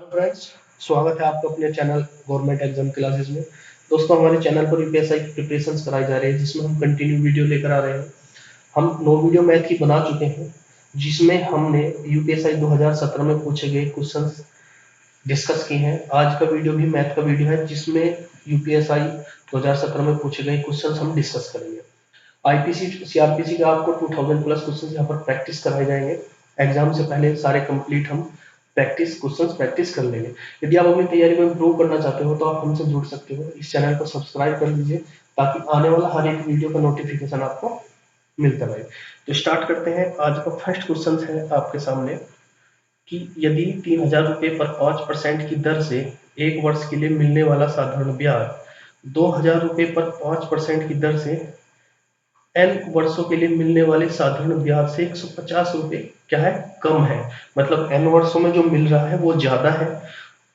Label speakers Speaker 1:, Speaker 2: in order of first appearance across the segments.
Speaker 1: Hello friends, स्वागत है आपका अपने चैनल गवर्नमेंट एग्जाम क्लासेस में। दोस्तों, हमारे चैनल पर यूपीएसआई की प्रिपरेशंस कराई जा रही है, जिसमें हम कंटिन्यू वीडियो लेकर आ रहे हैं। हम 9 वीडियो मैथ की बना चुके हैं, जिसमें हमने यूपीएसआई 2017 में पूछे गए क्वेश्चंस डिस्कस किए हैं। आज का वीडियो भी मैथ का वीडियो है, जिसमें यूपीएसआई 2017 में पूछे गए क्वेश्चंस हम डिस्कस करेंगे। आईपीसी सीआरपीसी का आपको 2000 प्लस क्वेश्चन यहाँ पर प्रैक्टिस कराए जाएंगे। एग्जाम से पहले सारे कंप्लीट हम प्रैक्टिस कर लेंगे। यदि आप अपनी तैयारी को इम्प्रूव करना चाहते हो तो आप हमसे जुड़ सकते हो। इस चैनल को सब्सक्राइब कर लीजिए ताकि आने वाला हर एक वीडियो का नोटिफिकेशन आपको मिलता रहे। तो स्टार्ट करते हैं। आज का फर्स्ट क्वेश्चन है आपके सामने कि यदि 3000 रुपये पर 5% की दर से एक वर्ष के लिए मिलने वाला साधारण ब्याज 2000 रुपये पर 5% की दर से एन वर्षों के लिए मिलने वाले साधारण ब्याज से 150 रुपये क्या है, कम है। मतलब एन वर्षों में जो मिल रहा है वो ज्यादा है,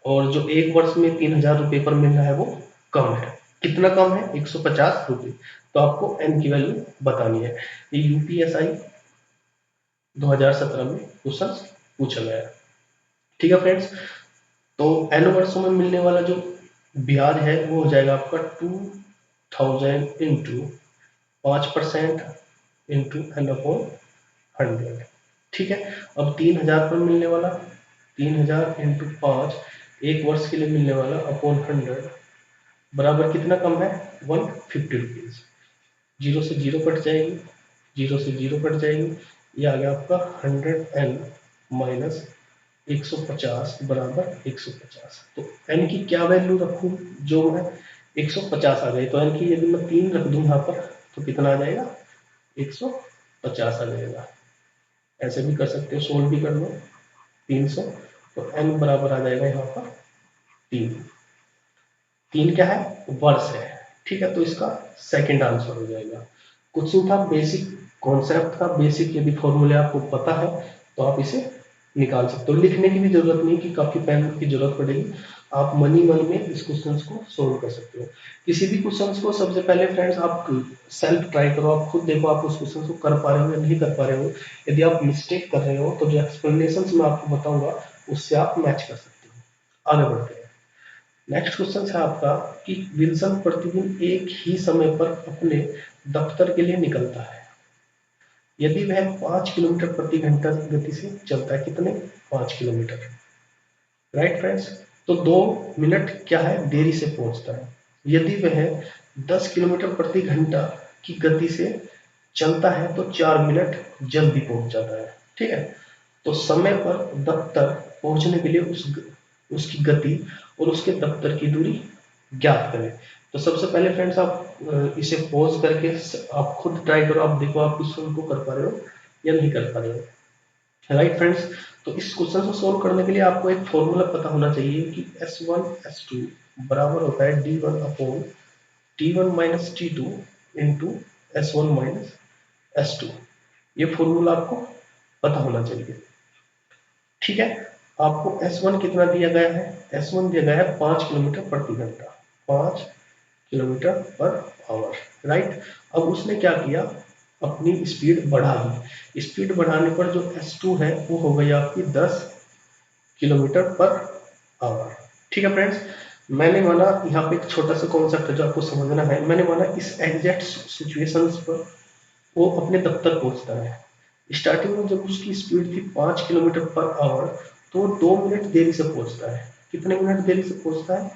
Speaker 1: और जो एक वर्ष में 3000 रुपये पर मिल रहा है वो कम है। कितना कम है? 150 रुपये। तो आपको एन की वैल्यू बतानी है। ये यूपीएसआई 2017 में क्वेश्चन पूछा गया है। ठीक है फ्रेंड्स, तो एन वर्षों में मिलने वाला जो ब्याज है वो हो जाएगा आपका 2000 इंटू 5% इंटू एन अपॉन 100। ठीक है, अब 3000 पर मिलने वाला 3000 इंटू 5 एक वर्ष के लिए मिलने वाला अपॉन 100 बराबर कितना कम है? 150 रुपीज। जीरो से जीरो कट जाएगी, जीरो से जीरो कट जाएगी, ये आ गया आपका 100n माइनस 150 बराबर 150। तो n की क्या वैल्यू रखूं? जो है 150 आ गई, तो n की यदि मैं 3 रख दूं यहाँ पर तो कितना आ जाएगा? 150 आ जाएगा। ऐसे भी कर सकते हो, सोल्व भी कर लो। 300, तो n बराबर आ जाएगा यहाँ पर 3। 3 क्या है? वर्ष है। ठीक है, तो इसका सेकंड आंसर हो जाएगा। कुछ था बेसिक कॉन्सेप्ट था, बेसिक यदि फॉर्मूले आपको पता है तो आप इसे निकाल सकते हो। लिखने की भी जरूरत नहीं कि काफी पेन की जरूरत पड़ेगी, आप मन ही मन में इस क्वेश्चन को सोल्व कर सकते हो। किसी भी क्वेश्चन को सबसे पहले फ्रेंड्स आप सेल्फ ट्राई करो, आप खुद देखो आप उस क्वेश्चन को कर पा रहे हो या नहीं कर पा रहे हो। यदि आप मिस्टेक कर रहे हो तो जो एक्सप्लेनेशन मैं आपको बताऊंगा उससे आप मैच कर सकते हो। आगे बढ़ते हैं। नेक्स्ट क्वेश्चन है आपका कि विल्सन प्रतिदिन एक ही समय पर अपने दफ्तर के लिए निकलता है यदि वह 5 किलोमीटर प्रति घंटा की गति से चलता है। कितने? 5 किलोमीटर। राइट फ्रेंड्स, तो 2 मिनट क्या है, देरी से पहुंचता है। यदि वह 10 किलोमीटर प्रति घंटा की गति से चलता है तो 4 मिनट जल्दी पहुंच जाता है। ठीक है, तो समय पर दफ्तर पहुंचने के लिए उसकी गति और उसके दफ्तर की दूरी ज्ञात करें। तो सबसे पहले फ्रेंड्स आप इसे पॉज करके आप खुद ट्राई करो, आप देखो आप क्वेश्चन को कर पा रहे हो या नहीं कर पा रहे हो। राइट फ्रेंड्स, तो इस क्वेश्चन को सोल्व करने के लिए आपको एक फॉर्मूला पता होना चाहिए कि S1 S2 बराबर होता है D1 upon T1 minus T2 into S1 minus S2। ये फॉर्मूला आपको पता होना चाहिए। ठीक है, आपको S1 कितना दिया गया है? S1 दिया गया है 5 किलोमीटर प्रति घंटा, 5 किलोमीटर पर आवर। राइट, अब उसने क्या किया, अपनी स्पीड बढ़ा दी। स्पीड बढ़ाने पर जो S2 है वो हो गई आपकी 10 किलोमीटर पर आवर। ठीक है फ्रेंड्स, मैंने माना यहाँ पे एक छोटा सा कॉन्सेप्ट है जो आपको समझना है। मैंने माना इस एग्जैक्ट सिचुएशंस पर वो अपने दफ्तर पहुंचता है। स्टार्टिंग में जब उसकी स्पीड थी 5 किलोमीटर पर आवर, तो वो 2 मिनट देरी से पहुंचता है। कितने मिनट देरी से पहुंचता है?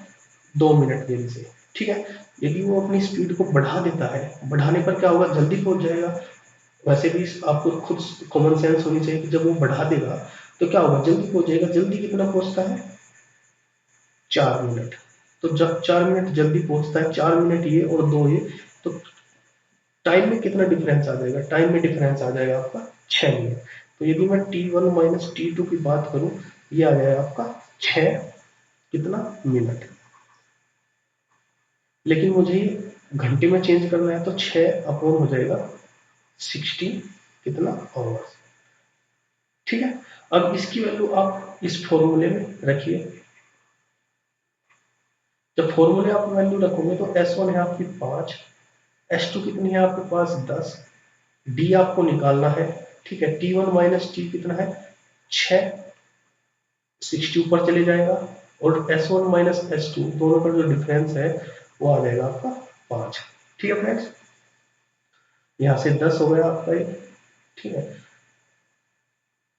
Speaker 1: 2 मिनट देरी से। ठीक है, यदि वो अपनी स्पीड को बढ़ा देता है, बढ़ाने पर क्या होगा? जल्दी पहुंच जाएगा। वैसे भी आपको खुद कॉमन सेंस होनी चाहिए कि जब वो बढ़ा देगा तो क्या होगा? जल्दी पहुंच जाएगा। जल्दी कितना पहुंचता है? 4 मिनट। तो जब 4 मिनट जल्दी पहुंचता है, 4 मिनट ये और 2 ये, तो टाइम में कितना डिफरेंस आ जाएगा? टाइम में डिफरेंस आ जाएगा आपका 6 मिनट। तो यदि मैं T1 माइनस T2 की बात करूं, ये आ जाएगा आपका 6 कितना मिनट। लेकिन मुझे घंटे में चेंज करना है तो 6 अपॉन हो जाएगा 60 कितना आवर्स। ठीक है, अब इसकी वैल्यू आप इस फॉर्मूले में रखिए। जब फॉर्मूले आप वैल्यू रखोगे तो S1 है आपकी 5, S2 कितनी है आपके पास? 10, D आपको निकालना है। ठीक है, T1 माइनस T कितना है? 6, 60 ऊपर चले जाएगा और S1 माइनस S2 दोनों का जो डिफरेंस है वो आ जाएगा आपका 5। ठीक है फ्रेंड्स, यहाँ से 10 हो गया आपका ये। ठीक है,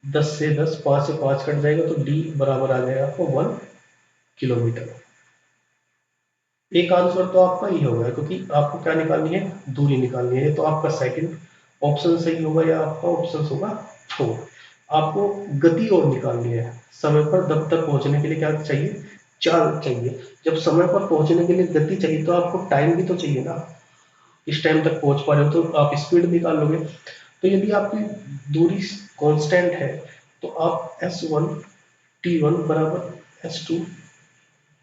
Speaker 1: 10 से 10, 5 से 5 कट जाएगा तो D बराबर आ जाएगा आपको 1 किलोमीटर। एक आंसर तो आपका ये हो गया, क्योंकि आपको क्या निकालनी है, दूरी निकालनी है। तो आपका सेकंड ऑप्शन सही होगा या आपका ऑप्शन होगा 4। आपको गति और निकालनी है। समय पर दफ्तर पहुंचने के लिए क्या चाहिए, चाल चाहिए। जब समय पर पहुंचने के लिए गति चाहिए तो आपको टाइम भी तो चाहिए ना, इस टाइम तक पहुंच पा रहे हो तो आप स्पीड निकाल लोगे। तो यदि आपकी दूरी कांस्टेंट है तो आप S1 T1 बराबर S2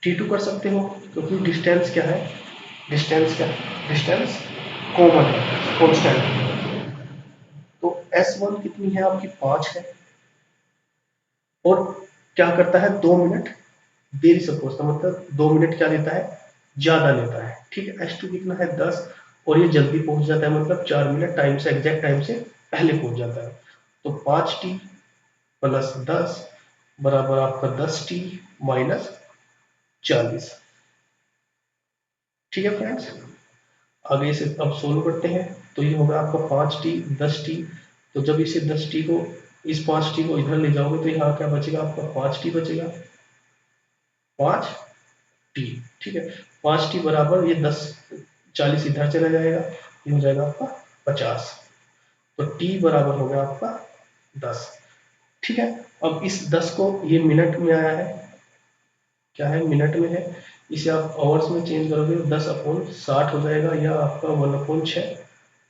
Speaker 1: T2 कर सकते हो, क्योंकि डिस्टेंस क्या है, डिस्टेंस कॉमन है, कांस्टेंट है। तो S1 कितनी है आपकी, 5 है, और क्या करता है, 2 मिनट देरी से पहुंचता, मतलब 2 मिनट क्या लेता है, ज्यादा लेता है। ठीक है, S2 कितना है, 10, और ये जल्दी पहुंच जाता है, मतलब 4 मिनट टाइम से, एग्जैक्ट टाइम से पहले पहुंच जाता है। तो 5T प्लस 10 बराबर आपका 10T माइनस 40। ठीक है फ्रेंड्स, आगे इसे अब सोल्व करते हैं। तो ये होगा आपका 5T 10T। तो जब इसे 10T को, इस 5T को इधर ले जाओगे तो यहाँ क्या बचेगा आपका, 5T बचेगा, 5T। ठीक है, 5T बराबर ये 10, 40 इधर चला जाएगा, ये हो जाएगा आपका 50। तो T बराबर हो गया आपका 10। ठीक है, अब इस 10 को, ये मिनट में आया है, क्या है, मिनट में है, इसे आप आवर्स में चेंज करोगे तो 10/60 हो जाएगा, या आपका 1/6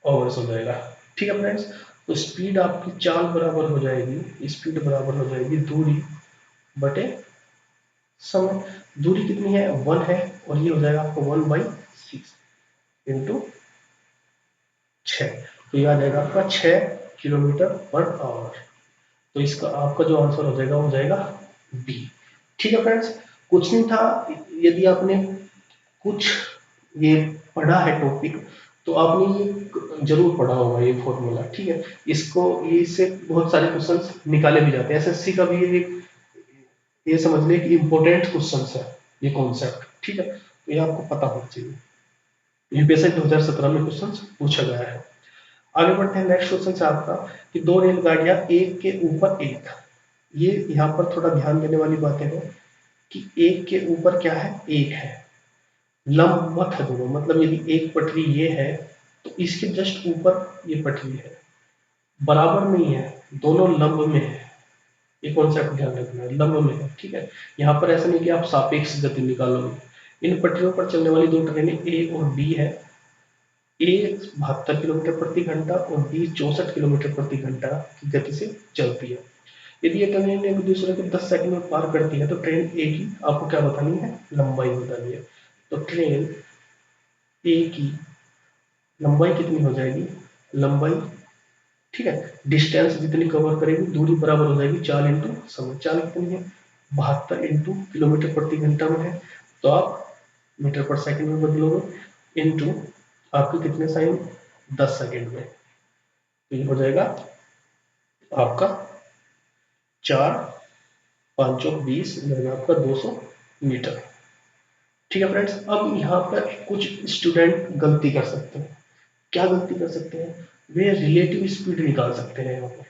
Speaker 1: आवर्स हो जाएगा। ठीक है फ्रेंड्स, तो स्पीड आपकी चाल बराबर हो जाएगी, स्पीड बराबर हो जाएगी दूरी बटे समय। दूरी कितनी है, 1 है, और ये हो जाएगा आपको 1/6 इंटू 6। तो ये आ जाएगा आपका 6 किलोमीटर पर आवर। तो इसका आपका जो आंसर हो जाएगा वो हो जाएगा बी। ठीक है फ्रेंड्स, कुछ नहीं था। यदि आपने कुछ ये पढ़ा है टॉपिक, तो आपने ये जरूर पढ़ा होगा ये फॉर्मूला। ठीक है, इसको, ये इससे बहुत सारे क्वेश्चंस निकाले भी जाते हैं। एसएससी का भी ये समझ ले कि इम्पोर्टेंट क्वेश्चंस है ये कॉन्सेप्ट। ठीक है, तो ये आपको पता होना चाहिए। ये बेसिक 2017 में क्वेश्चंस पूछा गया है। आगे बढ़ते हैं, नेक्स्ट क्वेश्चन से आपका कि दो रेलगाड़ियां एक के ऊपर एक, ये यहाँ पर थोड़ा ध्यान देने वाली बातें हैं कि एक के ऊपर क्या है, एक है, लंबवत है दोनों, मतलब यदि एक पटरी ये है तो इसके जस्ट ऊपर ये पटरी है, बराबर नहीं है, दोनों लंब में है। ये कॉन्सेप्ट ध्यान रखना है, लंब में है। ठीक है, यहाँ पर ऐसा नहीं कि आप सापेक्ष गति निकालोगे। इन पटरियों पर चलने वाली दो ट्रेनें ए और बी है। ए 72 किलोमीटर प्रति घंटा और बी 64 किलोमीटर प्रति घंटा की गति से चलती है। यदि ये ट्रेन एक दूसरे को 10 सेकंड में पार करती है तो ट्रेन ए की आपको क्या बतानी है, लंबाई बतानी है। तो ट्रेन ए की लंबाई कितनी हो जाएगी, लंबाई, ठीक है, डिस्टेंस जितनी कवर करेगी, दूरी बराबर हो जाएगी चाल इंटू समय। चाल कितनी है, 72 इंटू किलोमीटर प्रति घंटा में है, तो आप मीटर पर सेकंड में बदलोगे, इंटू आपके कितने साइन, 10 सेकंड में। तो ये हो जाएगा आपका 4×5=20, आपका 200 मीटर। ठीक है फ्रेंड्स, अब यहाँ पर कुछ स्टूडेंट गलती कर सकते हैं। क्या गलती कर सकते हैं, वे रिलेटिव स्पीड निकाल सकते हैं। यहाँ पर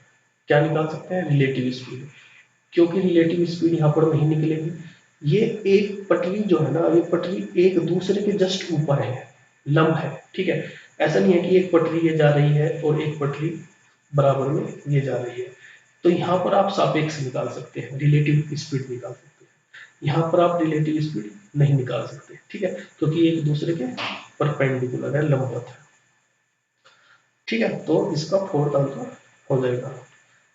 Speaker 1: क्या निकाल सकते हैं, रिलेटिव स्पीड, क्योंकि रिलेटिव स्पीड यहाँ पर नहीं निकलेगी। ये एक पटरी जो है ना, ये पटरी एक दूसरे के जस्ट ऊपर है, लंब है। ठीक है, ऐसा नहीं है कि एक पटरी ये जा रही है और एक पटरी बराबर में ये जा रही है। तो यहाँ पर आप सापेक्ष निकाल सकते हैं, रिलेटिव स्पीड निकाल सकते हैं। यहाँ पर आप रिलेटिव स्पीड नहीं निकाल सकते। ठीक है, क्योंकि एक दूसरे के परपेंडिकुलर है, लंबवत है। ठीक है, तो इसका फोर्थ आंसर हो जाएगा।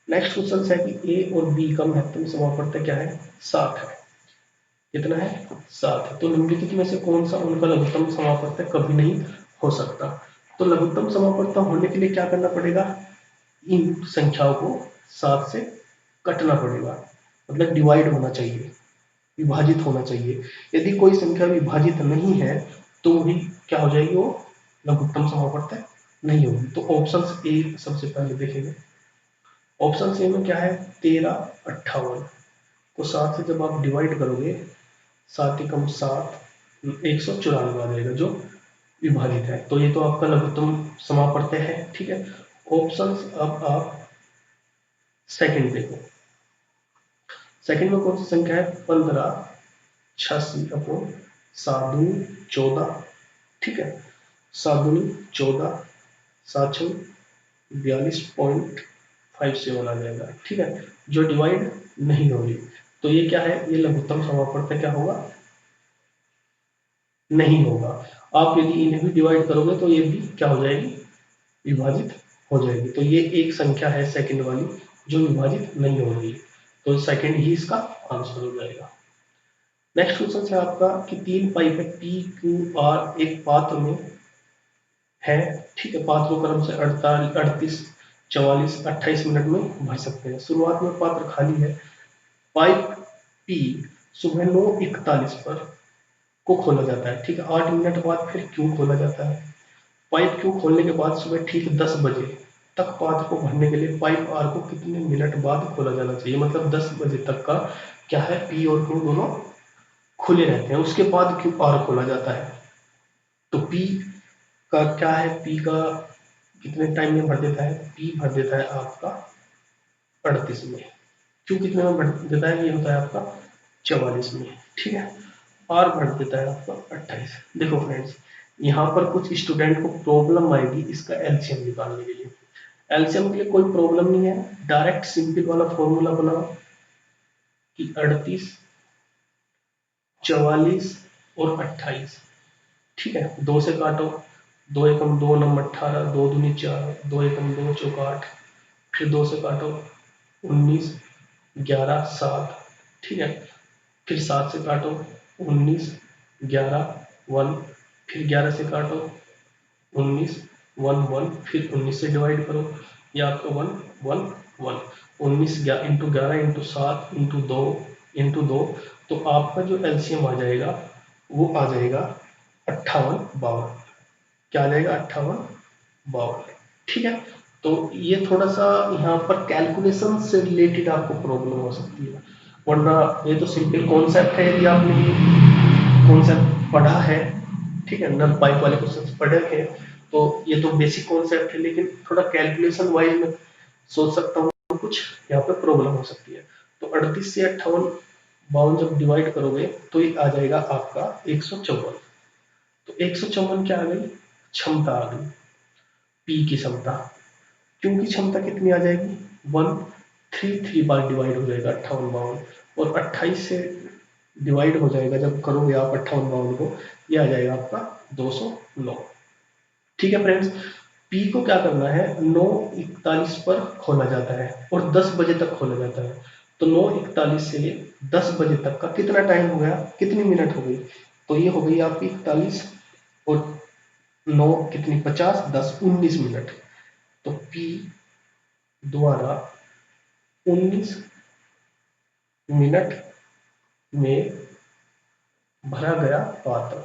Speaker 1: नेक्स्ट क्वेश्चन है कि ए और बी का महत्तम समापवर्तक क्या है, 7 है। कितना है, 7 है। तो निम्नलिखित में से कौन सा उनका लघुत्तम समापवर्तक कभी नहीं हो सकता। तो लघुत्तम समापवर्तक होने के लिए क्या करना पड़ेगा, इन संख्याओं को 7 से कटना पड़ेगा, मतलब डिवाइड होना चाहिए, विभाजित होना चाहिए। यदि कोई संख्या विभाजित नहीं है तो भी क्या हो जाएगी, वो लघुत्तम समापवर्तक नहीं होगी। तो ऑप्शन ए सबसे पहले देखेंगे। ऑप्शन ए में क्या है, 13, 58। तो 7 से जब आप डिवाइड करोगे, 7 एकम 7, 194 आ जाएगा जो विभाजित है। तो ये तो आपका लघुत्तम समापवर्त्य है। ठीक है, ऑप्शंस अब आप सेकंड देखो। सेकंड में कौन सी संख्या है? 15 86 अपॉन 7 दूनी 14। ठीक है, 7 दूनी 14, 7 छः 42.57 आ जाएगा। ठीक है, जो डिवाइड नहीं होगी। तो ये क्या है? ये लघुत्तम समापवर्त्य क्या होगा? नहीं होगा। आप यदि इन्हें भी डिवाइड करोगे तो ये भी क्या हो जाएगी? विभाजित हो जाएगी। तो ये एक संख्या है सेकंड वाली जो विभाजित नहीं हो रही, तो सेकंड ही इसका आंसर हो जाएगा। नेक्स्ट क्वेश्चन है आपका कि 3 पाइप है पी क्यू आर एक पात्र में है। ठीक है, पात्रों क्रम से 48 38 44 28 मिनट में भर सकते हैं। शुरुआत में पात्र खाली है। पाइप पी सुबह 9:41 पर को खोला जाता है। ठीक है, 8 मिनट बाद फिर क्यू खोला जाता है। पाइप क्यू खोलने के बाद सुबह ठीक 10 बजे तक पात्र को भरने के लिए पाइप आर को कितने मिनट बाद खोला जाना चाहिए? मतलब 10 बजे तक का क्या है, पी और क्यू दोनों खुले रहते हैं, उसके बाद क्यू आर खोला जाता है। तो पी का क्या है, पी का कितने टाइम में भर देता है? पी भर देता है आपका 38 में। क्यू कितने में भर देता है? ये होता है आपका 44 में। ठीक है, आर भर देता है आपका 28। देखो फ्रेंड्स, यहाँ पर कुछ स्टूडेंट को प्रॉब्लम आएगी इसका एलसीएम निकालने के लिए। एलसीएम के लिए कोई प्रॉब्लम नहीं है, डायरेक्ट सिंपल वाला फॉर्मूला बनाओ कि 38 44 और 28। ठीक है, 2 से काटो, 2 एकम 2 नम 18, 2 दूनी 4, 2 एकम 2 चौक 8, फिर 2 से काटो 19 11 7। ठीक है, फिर 7 से काटो 19 11 1, फिर 11 से काटो 19 1 1, फिर 19 से डिवाइड करो, ये आपका 1 1 1। 19 इंटू 11 इंटू 7 इंटू 2 इंटू 2, तो आपका जो एलसीएम आ जाएगा वो आ जाएगा 58 52। क्या आ जाएगा? 58 52। ठीक है, तो ये थोड़ा सा यहाँ पर कैलकुलेशन से रिलेटेड आपको प्रॉब्लम हो सकती है, वरना ये तो सिंपल कॉन्सेप्ट है। यदि आपने ये कॉन्सेप्ट पढ़ा है, ठीक है, नल पाइप वाले क्वेश्चन पढ़े हैं, तो ये तो बेसिक कॉन्सेप्ट है, लेकिन थोड़ा कैलकुलेशन वाइज में सोच सकता हूँ कुछ यहाँ पे प्रॉब्लम हो सकती है। तो 38 से 58 52 जब डिवाइड करोगे तो ये आ जाएगा आपका 154। तो 154 क्या आ गई? क्षमता आ गई, पी की क्षमता। क्यू की क्षमता कितनी आ जाएगी? 133 बार डिवाइड हो जाएगा 58 52, और 28 से डिवाइड हो जाएगा जब करोगे आप 58 52 को, ये आ जाएगा आपका 209। ठीक है फ्रेंड्स, पी को क्या करना है? 9:41 पर खोला जाता है और 10 बजे तक खोला जाता है। तो 9:41 से 10 बजे तक का कितना टाइम हो गया? कितनी मिनट हो गई? तो ये हो गई आपकी 41 और 9 कितनी 50 10 19 मिनट। तो पी द्वारा 19 मिनट में भरा गया पात्र।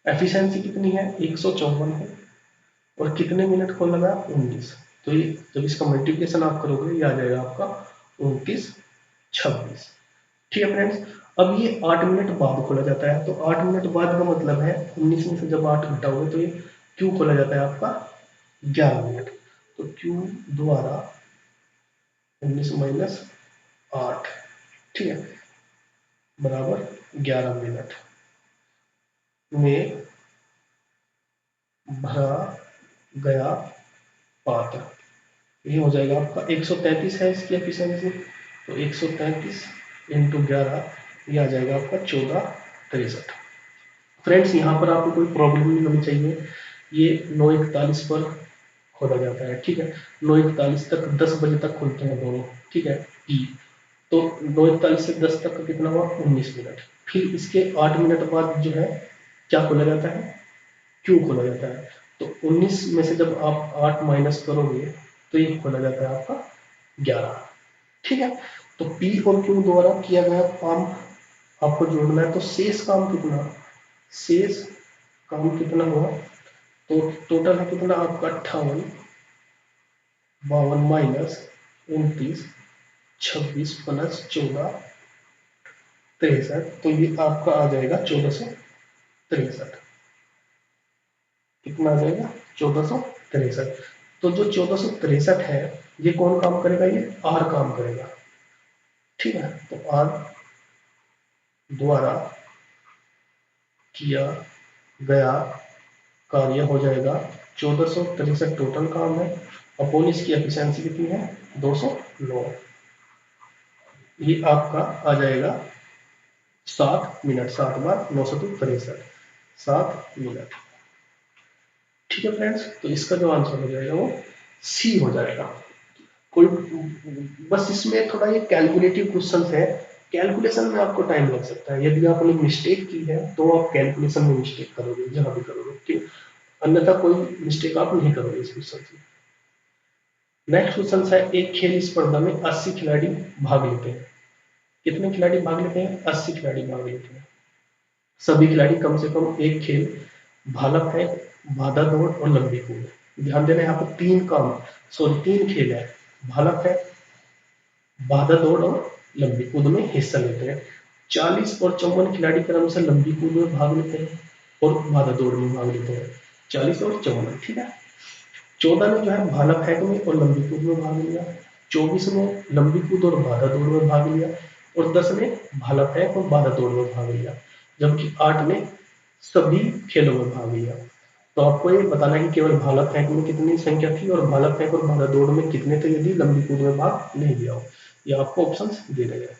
Speaker 1: एफिशिएंसी कितनी है? 154 है, और कितने मिनट खोला गया? 19। तो ये जब इसका मल्टीप्लिकेशन आप करोगे ये आ जाएगा आपका 29 26। ठीक है फ्रेंड्स, अब ये 8 मिनट बाद खोला जाता है। तो 8 मिनट बाद का मतलब है 19 में से जब 8 घटाओगे तो ये क्यू खोला जाता है आपका 11 मिनट। तो क्यू द्वारा 19 माइनस 8, ठीक है, बराबर 11 मिनट में भरा गया पात्र। ये हो जाएगा आपका 133 है इसकी एफिशिएंसी। तो 133 इंटू 11, ये आ जाएगा आपका 1463। फ्रेंड्स, यहाँ पर आपको कोई प्रॉब्लम नहीं होनी चाहिए। ये 9:41 पर खोला जाता है। ठीक है, 9:41 तक 10 बजे तक खुलते हैं दोनों। ठीक है, पी तो 9:41 से 10 तक का कितना हुआ? 19 मिनट। फिर इसके 8 मिनट बाद जो है क्या खोला जाता है? क्यू खोला जाता है। तो 19 में से जब आप 8 माइनस करोगे तो ये खोला जाता है आपका 11। ठीक है, तो पी और क्यू द्वारा किया गया काम आपको जोड़ना है। तो शेष काम कितना? शेष काम कितना हुआ? तो टोटल है कितना आपका? 58 52 माइनस 29 26 प्लस 14 63, तो ये आपका आ जाएगा 1463। कितना आ जाएगा? 1463। तो जो 1463 है, ये कौन काम करेगा? ये आर काम करेगा। ठीक है, तो आर द्वारा किया गया कार्य हो जाएगा 1463 टोटल काम है, अपॉन इसकी एफिशिएंसी कितनी है? 209। ये आपका आ जाएगा 7 मिनट। 7 बार 963, 7 मिनट। ठीक है फ्रेंड्स, तो इसका जो आंसर हो जाएगा वो सी हो जाएगा। कोई बस इसमें थोड़ा ये कैलकुलेटिव क्वेश्चन है, कैलकुलेशन में आपको टाइम लग सकता है। यदि आपने मिस्टेक की है तो आप कैलकुलेशन में मिस्टेक करोगे जहां भी करोगे, ठीक। अन्यथा कोई मिस्टेक आप नहीं करोगे इस क्वेश्चन से। नेक्स्ट क्वेश्चन है, एक खेल स्पर्धा में 80 खिलाड़ी भाग लेते हैं। कितने खिलाड़ी भाग लेते हैं? 80 खिलाड़ी भाग लेते हैं। सभी खिलाड़ी कम से कम एक खेल, भाला फेंक, बाधा दौड़ और लंबी कूद। ध्यान देना, यहाँ पर तीन खेल है। भाला फेंक, बाधा दौड़ और लंबी कूद में हिस्सा लेते हैं। 40 और 54 खिलाड़ी क्रमशः लंबी कूद में भाग लेते हैं और बाधा दौड़ में भाग लेते हैं। 40 और 54, ठीक है। 14 ने जो है भाला फेंक में और लंबी कूद में भाग लिया। 24 ने लंबी कूद और बाधा दौड़ में भाग लिया। और 10 ने भाला फेंक और बाधा दौड़ में भाग लिया। जबकि 8 ने सभी खेलों में भाग लिया। तो आपको ये बताना है कि केवल भाला फेंक में कितनी संख्या थी और भाला फेंक और बाधा दौड़ में कितने थे यदि लंबी कूद में भाग नहीं लिया हो। ये आपको ऑप्शंस दे रहे हैं।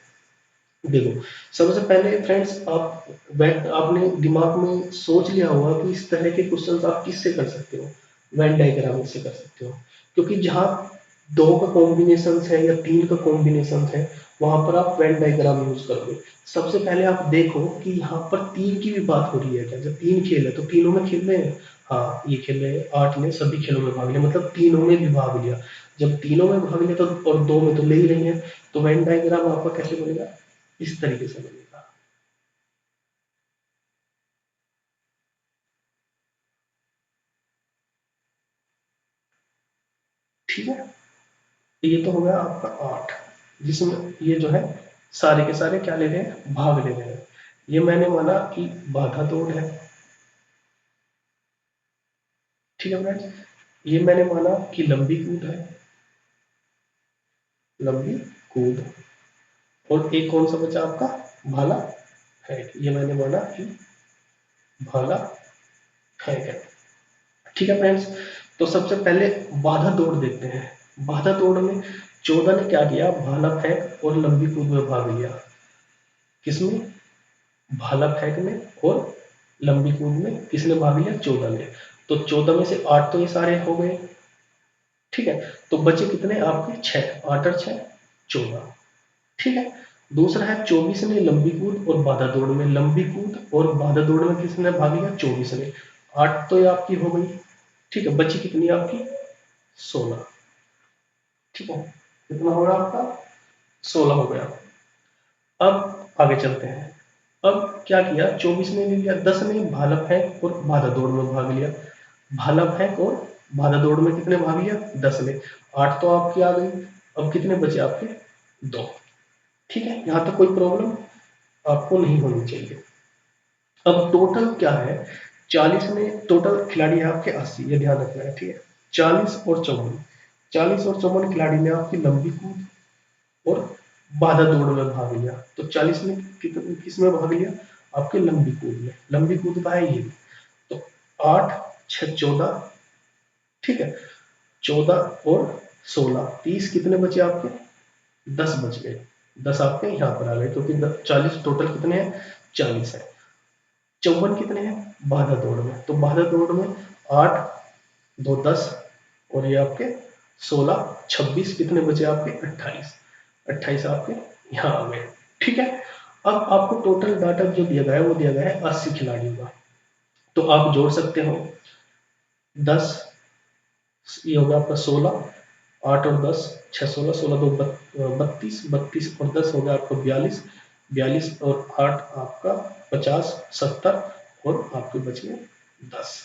Speaker 1: देखो, सबसे पहले फ्रेंड्स, आपने दिमाग में सोच लिया होगा कि इस तरह के क्वेश्चंस आप किससे कर सकते हो? वेन डायग्राम से कर सकते हो, क्योंकि जहां 2 का कॉम्बिनेशन है या 3 का कॉम्बिनेशन है, वहां पर आप वेन डायग्राम यूज करोगे। सबसे पहले आप देखो कि यहाँ पर 3 की भी बात हो रही है क्या? जब 3 खेल है तो तीनों में खेल रहे हैं। हाँ, ये खेल रहे हैं। 8 ने सभी खेलों में भाग लिया, मतलब तीनों में भी भाग लिया। जब तीनों में भाग लिया तो और 2 में तो ले ही रही है, तो वेन डायग्राम आपका कैसे बनेगा? इस तरीके से बनेगा। ठीक है, ये तो हो गया आपका 8, जिसमें ये जो है सारे के सारे क्या ले रहे हैं? भाग ले रहे हैं। ये मैंने माना कि बाधा दौड़ है। ठीक है फ्रेंड्स, ये मैंने माना कि लंबी कूद है, लंबी कूद। और एक कौन सा बचा आपका? भाला फेंक। ये मैंने माना कि भाला फेंक है। ठीक है फ्रेंड्स, तो सबसे पहले बाधा दौड़ देखते हैं। बाधा दौड़ में 14 ने क्या किया? भाला फेंक और लंबी कूद में भाग लिया। किसमें? भाला फेंक में। और लंबी कूद में किसने भाग लिया? 14 ने। तो 14 में से 8 तो ये सारे हो गए। ठीक है, तो बचे कितने आपके? 6। 8 और 6 14। ठीक है, दूसरा है 24 ने लंबी कूद और बाधा दौड़ में। लंबी कूद और बाधा दौड़ में किसने भाग लिया? 24 ने। 8 तो ये आपकी हो गई। ठीक है, बची कितनी आपकी? 16। ठीक है, कितना हो गया आपका? 16 हो गया। अब आगे चलते हैं। अब क्या किया? 24 ने ले लिया। 10 ने भाला फेंक और बाधा दौड़ में भाग लिया। भाला फेंक और बाधा दौड़ में कितने भाग लिया? 10 ने। 8 तो आपकी आ गई। अब कितने बचे आपके? 2। ठीक है, यहां तक कोई प्रॉब्लम आपको नहीं होनी चाहिए। अब टोटल क्या है? 40 ने टोटल खिलाड़ी है आपके 80, ये ध्यान रखना है। ठीक है, 40 और 54 खिलाड़ी ने आपकी लंबी कूद और बाधा दौड़ में भाग लिया। तो 40 ने किस में भाग लिया? आपके लंबी कूद में। लंबी कूद का है ये। तो 8 6 14। ठीक है, 14 और 16 30, कितने बचे आपके? 10 बच गए। 10 आपके यहाँ पर आ गए, क्योंकि 40 टोटल कितने हैं? 40 है। 54 कितने हैं? बाधा दौड़ में। तो बाधा दौड़ में 8 2 10 और ये आपके 16 26, कितने बचे आपके? 28। 28 आपके यहाँ आ गए। ठीक है, अब आपको टोटल डाटा जो दिया गया है वो दिया गया है 80 खिलाड़ियों का। तो आप जोड़ सकते हो 10, ये होगा आपका 16, 8 और 10 6 16, 16 2 32, 32 और 10 होगा आपका 42, 42 और 8 आपका 50, 70 और आपके बच गए 10।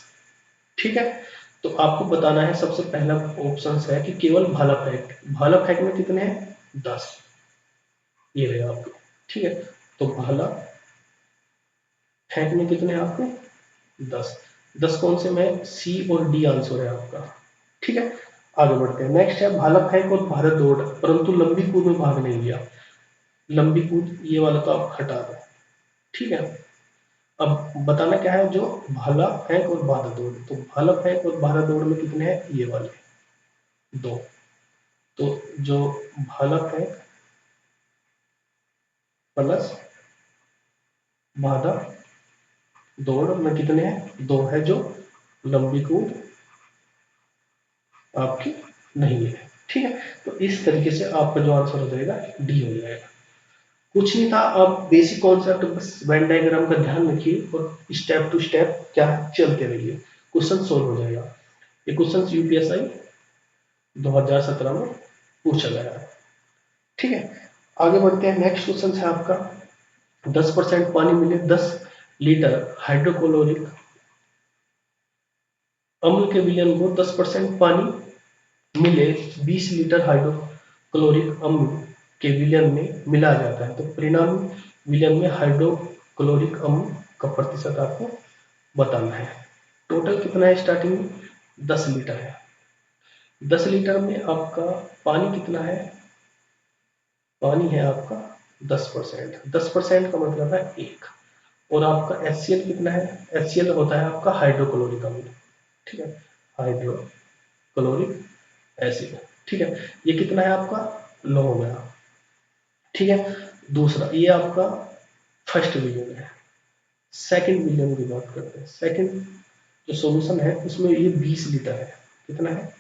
Speaker 1: ठीक है, तो आपको बताना है, सबसे पहला ऑप्शन है कि केवल भाला फेंक। भाला फेंक में कितने हैं? 10। ये रहेगा आपको। ठीक है, तो भाला फेंकने कितने हैं आपको 10। 10 कौन से में सी और डी आंसर है आपका। ठीक है, आगे बढ़ते हैं। नेक्स्ट है भाला फेंक और भारत दौड़ परंतु लंबी कूद में भाग नहीं लिया। लंबी कूद ये वाला तो आप हटा दो। ठीक है, अब बताना क्या है, जो भाला फेंक और भारत दौड़, तो भाला फेंक और भारत दौड़ में कितने हैं ये वाले दो। तो जो भाला फेंक प्लस भाला दौड़ में कितने हैं, दो है। जो लंबी कूद आपकी नहीं है। ठीक है, तो इस तरीके से आपका जो आंसर हो जाएगा डी हो जाएगा। कुछ नहीं था, अब बेसिक कॉन्सेप्ट बस वेन डायग्राम का ध्यान रखिए और स्टेप टू स्टेप क्या है चलते रहिए, क्वेश्चन सोल्व हो जाएगा। ये क्वेश्चन यूपीएसआई 2017 में पूछा गया है। ठीक है, आगे बढ़ते हैं। नेक्स्ट क्वेश्चन है आपका 10% पानी मिले 10 लीटर हाइड्रोक्लोरिक अम्ल के विलयन को 10% पानी मिले 20 लीटर हाइड्रोक्लोरिक अम्ल के विलयन में मिलाया जाता है, तो परिणामी विलयन में हाइड्रोक्लोरिक अम्ल का प्रतिशत आपको बताना है। टोटल कितना है स्टार्टिंग में 10 लीटर है। 10 लीटर में आपका पानी कितना है, पानी है आपका 10%। 10% का मतलब है 1। और आपका HCl कितना है, HCl होता है आपका हाइड्रोक्लोरिक अम्ल। ठीक है, हाइड्रोक्लोरिक एसिड। ठीक है, ये कितना है आपका 9 हो गया। ठीक है, दूसरा ये आपका फर्स्ट विलियन है। सेकंड विलियन की बात करते हैं। सेकंड जो सॉल्यूशन है उसमें ये 20 लीटर है। कितना है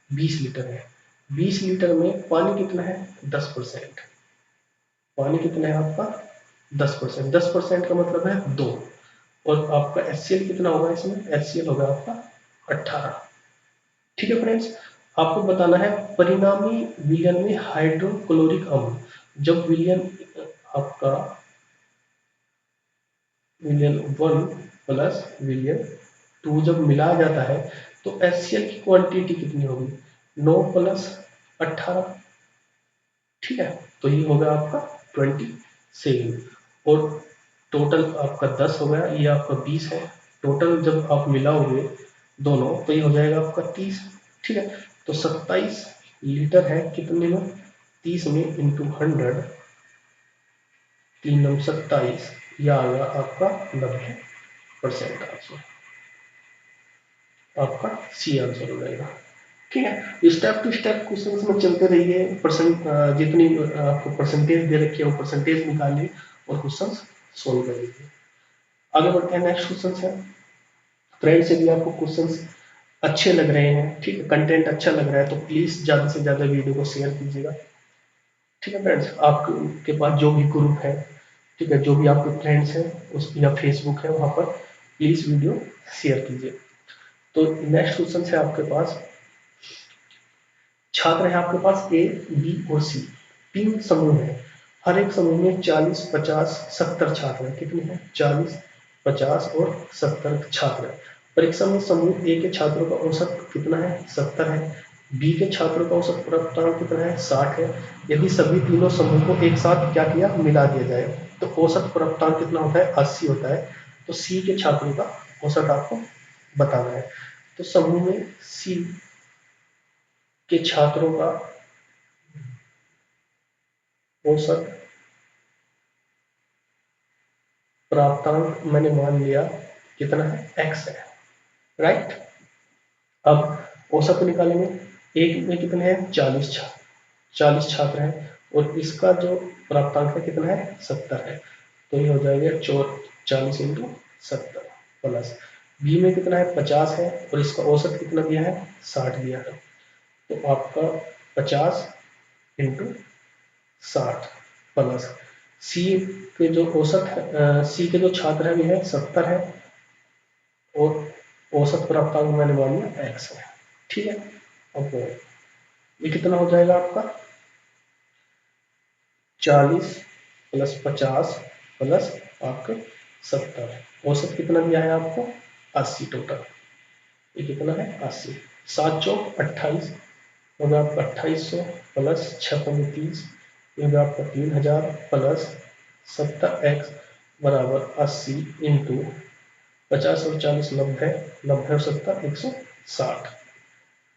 Speaker 1: 20 लीटर है। 20 लीटर में पानी कितना है 10%। पानी कितना है आपका 10%। 10% का मतलब है 2। और आपका HCl कितना होगा इसमें, HCl होगा आपका 18। ठीक है फ्रेंड्स, आपको बताना है परिणामी विलयन में हाइड्रोक्लोरिक अम्ल, जब विलयन आपका विलयन 1 प्लस विलयन 2 जब मिलाया जाता है तो HCl की क्वांटिटी कितनी होगी 9 प्लस 18। ठीक है, तो ये होगा आपका 27। और टोटल आपका 10 हो गया, ये आपका 20 है। टोटल जब आप मिलाओगे दोनों तो ये हो जाएगा आपका 30। ठीक है, तो 27 लीटर है कितने में 30 में इंटू 100, 3 नम 27, यह आ गया आपका 90% आंसर। आपका सी आंसर हो जाएगा। ठीक है, स्टेप टू स्टेप क्वेश्चन में चलते रहिए। परसेंट जितनी आपको परसेंटेज दे रखी है वो परसेंटेज निकालिए और क्वेश्चन सोल्व कर लीजिए। आगे बढ़ते हैं। नेक्स्ट क्वेश्चन है फ्रेंड्स, यदि आपको क्वेश्चन अच्छे लग रहे हैं, ठीक है, कंटेंट अच्छा लग रहा है तो प्लीज ज्यादा से ज्यादा वीडियो को शेयर कीजिएगा। ठीक है फ्रेंड्स, आपके पास जो भी ग्रुप है, ठीक है, जो भी आपके फ्रेंड्स हैं उस या फेसबुक है वहां पर प्लीज वीडियो शेयर कीजिए। तो नेक्स्ट क्वेश्चन है आपके पास, छात्र है आपके पास ए बी और सी, 3 समूह है। हर एक समूह में 40, 50, 70 छात्र हैं। कितने हैं 40, 50 और 70 छात्र हैं। परीक्षा में समूह ए के छात्रों का औसत कितना है 70 है। बी के छात्रों का औसत प्राप्तांक कितना है 60 है। यदि सभी तीनों समूह को एक साथ क्या किया मिला दिया जाए तो औसत प्राप्तांक कितना होता है 80 होता है। तो सी के छात्रों का औसत आपको बताना है। तो समूह में सी के छात्रों का औसत प्राप्तांक मैंने मान लिया कितना है x है, राइट। अब औसत निकालेंगे। एक में कितने हैं 40 छात्र हैं और इसका जो प्राप्तांक है कितना है 70 है। तो ये हो जाएगा 40 इंटू 70 प्लस बी में कितना है 50 है और इसका औसत कितना दिया है 60 दिया है। तो आपका 50 इंटू 60 प्लस सी के जो औसत है, सी के जो छात्र है वो है 70 है और औसत प्राप्तांक मैंने मान लिया x है। ठीक है, अब ये कितना हो जाएगा आपका 40 प्लस 50 प्लस आपके 70, औसत कितना दिया है आपको 80 टोटल। ये कितना है 80, 7 चौक 28 होगा आपका 2800 प्लस 6 30 ये होगा आपका 3000 प्लस 70x बराबर 80 इंटू 50 और 40 90, 90 और 70 160।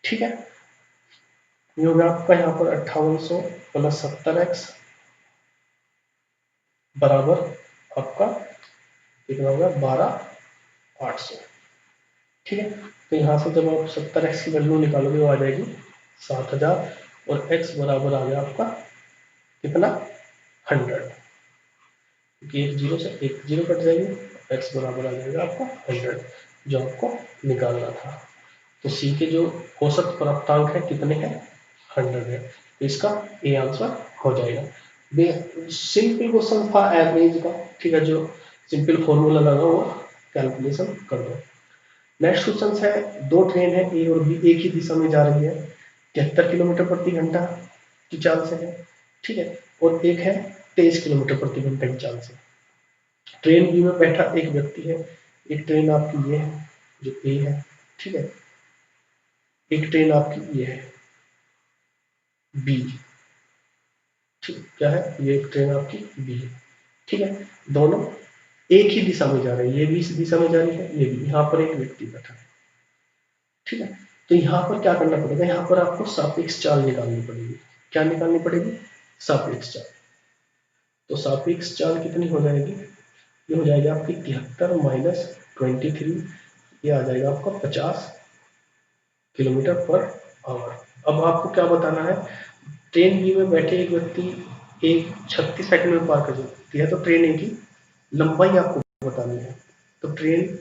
Speaker 1: ठीक है, ये होगा आपका यहाँ पर 5800 प्लस 70x बराबर आपका कितना होगा 12800। ठीक है, तो यहाँ से जब आप 70x की वैल्यू निकालोगे वो आ जाएगी 7000 और x बराबर आ गया आपका कितना 100, क्योंकि एक जीरो से एक जीरो कट जाएगी, x बराबर आ जाएगा आपका 100 जो आपको निकालना था। तो सी के जो औसत प्राप्तांक है कितने हैं 100 है, तो इसका ए आंसर हो जाएगा। सिंपल क्वेश्चन था एवरेज का, ठीक है, जो सिंपल फॉर्मूला लगा वो कैलकुलेशन कर दो। नेक्स्ट क्वेश्चन है, दो ट्रेन है ए और बी एक ही दिशा में जा रही है, 73 किलोमीटर प्रति घंटा की चाल से है, ठीक है, और एक है 23 किलोमीटर प्रति घंटा की चाल से। ट्रेन बी में बैठा एक व्यक्ति है, एक ट्रेन आपकी ये है जो ए है, ठीक है, एक ट्रेन आपकी ये है बी, ठीक क्या है, ये एक ट्रेन आपकी बी है, ठीक है, दोनों एक ही दिशा में जा रहे हैं, ये भी इस दिशा में जा रही है, ये भी, यहाँ पर एक व्यक्ति बैठा है, ठीक है। तो यहाँ पर क्या करना पड़ेगा, यहाँ पर आपको सापेक्ष चाल निकालनी पड़ेगी। क्या निकालनी पड़ेगी, सापेक्ष चाल। तो सापेक्ष चाल कितनी हो जाएगी, ये हो जाएगा आपकी 73 माइनस 23, ये आ जाएगा आपका 50 किलोमीटर पर आवर। अब आपको क्या बताना है, ट्रेन बी में बैठे एक व्यक्ति एक 36 सेकंड में पार कर सकती है, तो ट्रेन ए की लंबाई आपको बतानी है। तो ट्रेन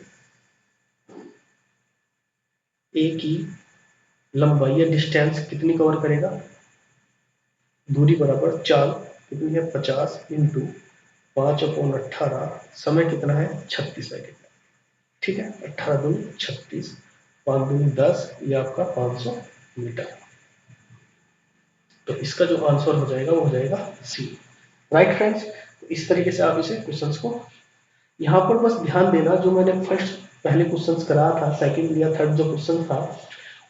Speaker 1: ए की लंबाई या डिस्टेंस कितनी कवर करेगा, दूरी बराबर चाल कितनी है 50 इंटू 5/18, समय कितना है 36 सेकेंड, ठीक है, 18 दूनी 36, 5 दूनी 10, ये आपका 500 मीटर। तो इसका जो आंसर हो जाएगा वो हो जाएगा सी। राइट फ्रेंड्स, इस तरीके से आप इसे क्वेश्चंस को, यहाँ पर बस ध्यान देना, जो मैंने फर्स्ट पहले क्वेश्चंस कराया था, सेकंड या थर्ड जो क्वेश्चन था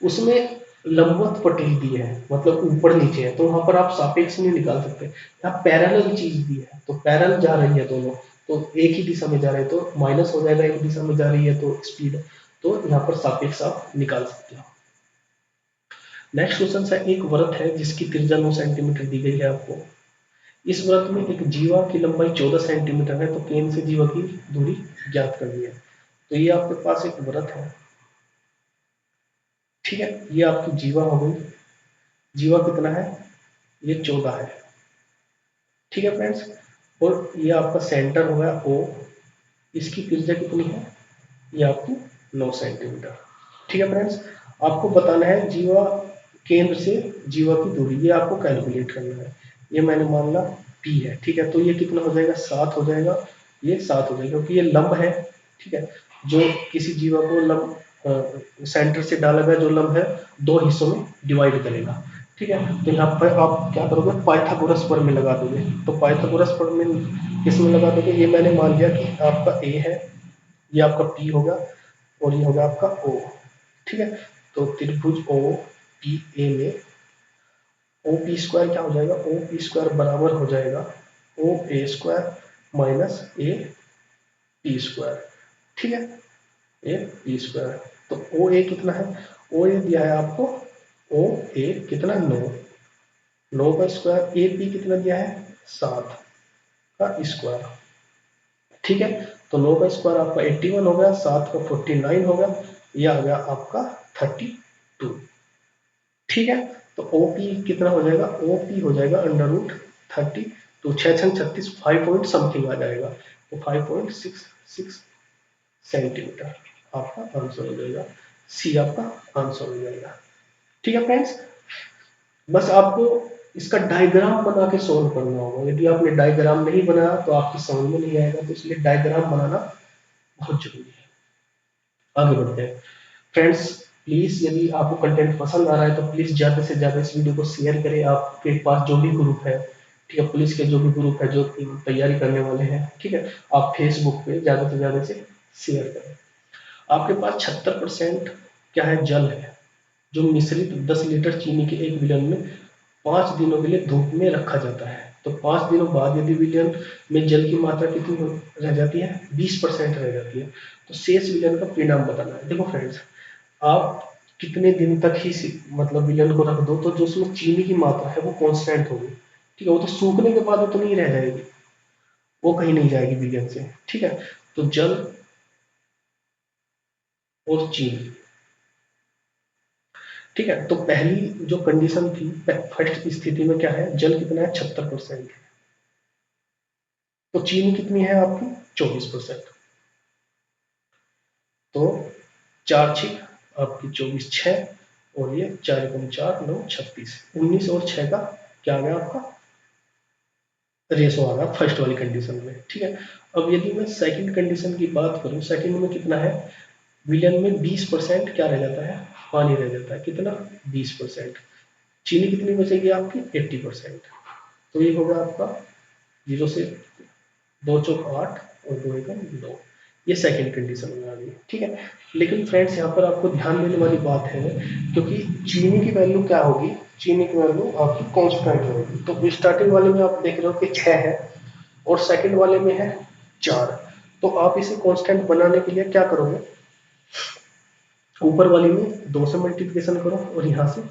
Speaker 1: उसमें लंबवत पटरी दी है, मतलब ऊपर नीचे है, तो वहां पर आप सापेक्ष नहीं निकाल सकते। यहाँ पैरेलल चीज दी है, तो पैरेलल जा रही है दोनों, तो एक ही दिशा में जा रहे हैं, तो माइनस हो जाएगा, एक दिशा में जा रही है तो स्पीड, तो यहाँ पर सापेक्ष आप निकाल सकते हो। नेक्स्ट क्वेश्चन है, एक वृत्त है जिसकी त्रिज्या 9 सेंटीमीटर दी गई है आपको। इस वृत्त में एक जीवा की लंबाई 14 सेंटीमीटर है, तो केंद्र से जीवा की दूरी ज्ञात करनी है। तो ये आपके पास एक वृत्त है, ठीक है, ये आपकी जीवा हो गई, जीवा कितना है, ये 14 है, ठीक है फ्रेंड्स, और ये आपका सेंटर हो गया ओ, इसकी त्रिज्या कितनी है, ये आपकी 9 सेंटीमीटर, ठीक है फ्रेंड्स। आपको बताना है जीवा केंद्र से जीवा की दूरी, ये आपको कैलकुलेट करना है। ये मैंने मान ला पी है, ठीक है, तो ये कितना हो जाएगा 7 हो जाएगा, ये 7 हो जाएगा, क्योंकि ये लंब है, ठीक है, जो किसी जीवा को लंब सेंटर से डाला गया जो लंब है दो हिस्सों में डिवाइड करेगा, ठीक है। तो यहाँ पर आप क्या करोगे, पाइथागोरस प्रमेय लगा दोगे। तो पाइथागोरस प्रमेय किस में लगा दोगे, ये मैंने मान लिया कि आपका ए है, ये आपका पी होगा और ये होगा आपका ओ, ठीक है। तो त्रिभुज ओ पी ए में ओ पी स्क्वायर क्या हो जाएगा, ओ पी स्क्वायर बराबर हो जाएगा O A square minus A P square, ठीक है, ए पी स्क्वायर। तो ओ ए कितना है, ओ ए दिया है आपको, ओ ए कितना 9, 9 का स्क्वायर, ए पी कितना दिया है 7 का स्क्वायर, ठीक है। तो 9 का स्क्वायर आपका 81 हो गया, 7 का 49 हो गया, ये आ गया आपका 32, ठीक है। तो ओ पी कितना हो जाएगा, ओ पी हो जाएगा अंडर रूट 30, तो 6×36 5 पॉइंट समथिंग आ जाएगा, तो 5.66 सेंटीमीटर आपका आंसर हो जाएगा, सी आपका आंसर हो जाएगा, ठीक है फ्रेंड्स। बस आपको इसका डायग्राम बना के सोल्व करना होगा, यदि आपने डायग्राम नहीं बनाया तो आपकी समझ में नहीं आएगा, तो इसलिए डायग्राम बनाना बहुत जरूरी है। आगे बढ़ते हैं फ्रेंड्स, प्लीज यदि आपको कंटेंट पसंद आ रहा है तो प्लीज ज्यादा से ज्यादा इस वीडियो को शेयर करें। आपके पास जो भी ग्रुप है, ठीक है, पुलिस के जो भी ग्रुप है जो तैयारी करने वाले हैं, ठीक है, आप फेसबुक पे ज्यादा से ज्यादा से शेयर करें। आपके पास 76% क्या है, जल है, जो मिश्रित 10 लीटर चीनी के एक विलन में 5 दिनों के लिए धूप में रखा जाता है। तो 5 दिनों बाद यदि विलयन में जल की मात्रा कितनी रह जाती है, 20% रह जाती है, तो शेष विलयन का परिणाम बताना है। देखो फ्रेंड्स, आप कितने दिन तक ही मतलब विलयन को रख दो तो जो उसमें चीनी की मात्रा है वो कांस्टेंट होगी, ठीक है। वो तो सूखने के बाद वो तो नहीं रह जाएगी, वो कहीं नहीं जाएगी विलयन से, ठीक है। तो जल और चीनी, ठीक है। तो पहली जो कंडीशन थी, फर्स्ट स्थिति में क्या है, जल कितना है, 76%, तो चीनी कितनी है आपकी, 24%। तो 4 6 आपकी 24, 6 और ये 4 एकम 4 9 36, 19 और 6 का क्या आ गया आपका, रेशो आ गया फर्स्ट वाली कंडीशन में, ठीक है। अब यदि मैं सेकंड कंडीशन की बात करूं, सेकंड में कितना है, विलयन में 20% क्या रह जाता है, पानी रह जाता है, कितना, 20%। चीनी कितनी बचेगी आपकी, 80%। तो ये होगा आपका 0 से 2 चौक 8 और 2 एकम 9, ये सेकंड कंडीशन में आ गई, ठीक है। लेकिन फ्रेंड्स यहाँ पर आपको ध्यान देने वाली बात है, क्योंकि चीनी की वैल्यू क्या होगी, चीनी की वैल्यू आपकी कांस्टेंट होगी। तो स्टार्टिंग वाले में आप देख रहे हो कि 6 है और सेकंड वाले में है 4, तो आप इसे कांस्टेंट बनाने के लिए क्या करोगे, ऊपर वाली में 2 से मल्टीप्लिकेशन करो और यहाँ से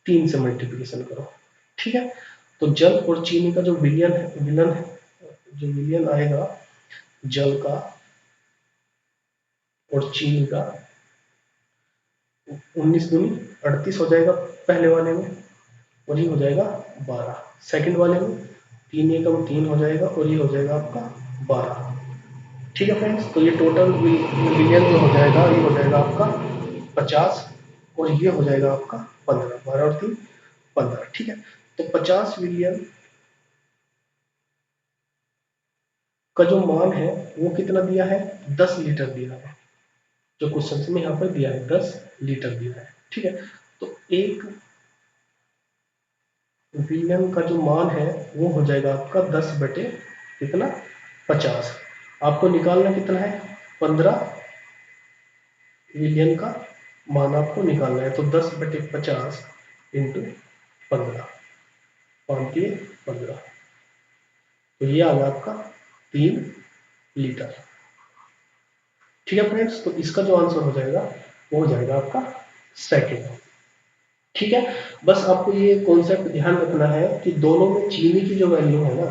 Speaker 1: 3 से मल्टीप्लिकेशन करो, ठीक है। तो जल और चीनी का जो विलयन आएगा, जल का और चीनी का, 19 दूनी 38 हो जाएगा पहले वाले में, और ये हो जाएगा 12 सेकंड वाले में, 3 एकम 3 हो जाएगा और ये हो जाएगा आपका 12, ठीक है फ्रेंड्स। तो ये टोटल विलियन जो हो जाएगा, ये हो जाएगा आपका 50 और ये हो जाएगा आपका 15, 12 और 3 15, ठीक है। तो 50 विलियन का जो मान है वो कितना दिया है, 10 लीटर दिया है, जो क्वेश्चन में यहाँ पर दिया है 10 लीटर दिया है, ठीक है। तो एक विलियन का जो मान है वो हो जाएगा आपका 10 बटे कितना, 50। आपको निकालना कितना है, 15 विलियन का मान आपको निकालना है, तो 10 बटे 50 इंटू 15, 15, तो ये आ गया आपका 3 लीटर, ठीक है फ्रेंड्स। तो इसका जो आंसर हो जाएगा वो हो जाएगा आपका सेकंड, ठीक है। बस आपको ये कॉन्सेप्ट ध्यान रखना है कि दोनों में चीनी की जो वैल्यू है ना,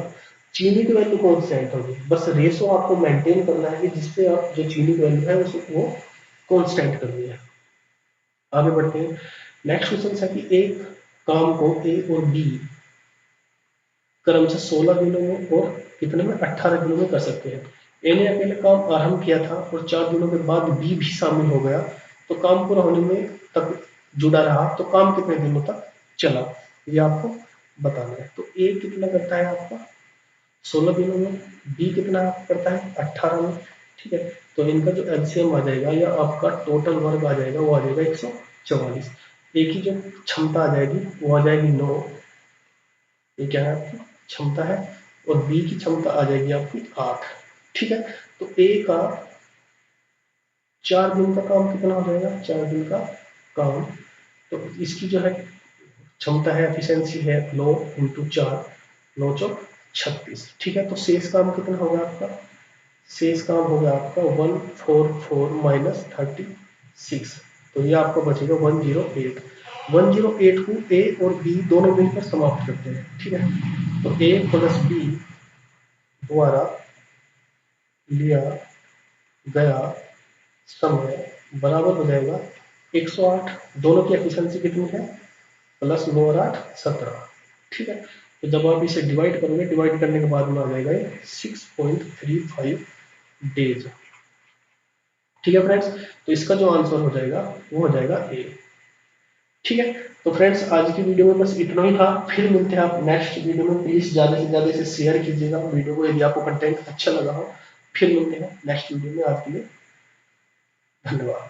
Speaker 1: चीनी की वैल्यू कांस्टेंट होगी, बस रेशो आपको मेंटेन करना है कि जिससे आप जो चीनी की वैल्यू है वो कांस्टेंट करनी है। आगे बढ़ते हैं, नेक्स्ट क्वेश्चन है कि एक काम को ए और बी क्रम से 16 दिनों में और कितने में, 18 दिनों में कर सकते हैं। ए ने अकेले काम आरंभ किया था और 4 दिनों के बाद बी भी शामिल हो गया, तो काम पूरा होने में तक जुड़ा रहा, तो काम कितने दिनों तक चला, ये आपको बताना है। तो ए कितना करता है आपका 16 दिनों में, बी कितना करता है 18 में, ठीक है। तो इनका जो एलसीएम आ जाएगा या आपका टोटल वर्क आ जाएगा वो आ जाएगा 144। ए की जो क्षमता आ जाएगी वो आ जाएगी 9, ये क्या है आपकी क्षमता है, और बी की क्षमता आ जाएगी आपकी 8, ठीक है। तो ए का 4 दिन का काम कितना हो जाएगा, 4 दिन का काम, तो इसकी जो है क्षमता है, एफिशिएंसी है 9 इंटू 4, 9 चौक 36, ठीक है। तो शेष काम कितना होगा आपका, शेष काम होगा आपका 144 माइनस 36, तो ये आपको बचेगा 108। 108 को ए और बी दोनों मिलकर समाप्त करते हैं, ठीक है। तो ए प्लस बी द्वारा लिया गया समय बराबर हो जाएगा 108, दोनों की एफिशिएंसी कितनी है, प्लस 9 और 8 17, ठीक है। तो जब आप इसे डिवाइड करोगे, डिवाइड करने के बाद में आ जाएगा 6.35 डेज, ठीक है फ्रेंड्स। तो इसका जो आंसर हो जाएगा वो हो जाएगा ए, ठीक है। तो फ्रेंड्स आज की वीडियो में बस इतना ही था, फिर मिलते हैं आप नेक्स्ट वीडियो में। प्लीज ज्यादा से ज्यादा इसे शेयर कीजिएगा वीडियो को, यदि आपको कंटेंट अच्छा लगा हो। फिर मिलते हैं नेक्स्ट वीडियो में, आज के लिए धन्यवाद।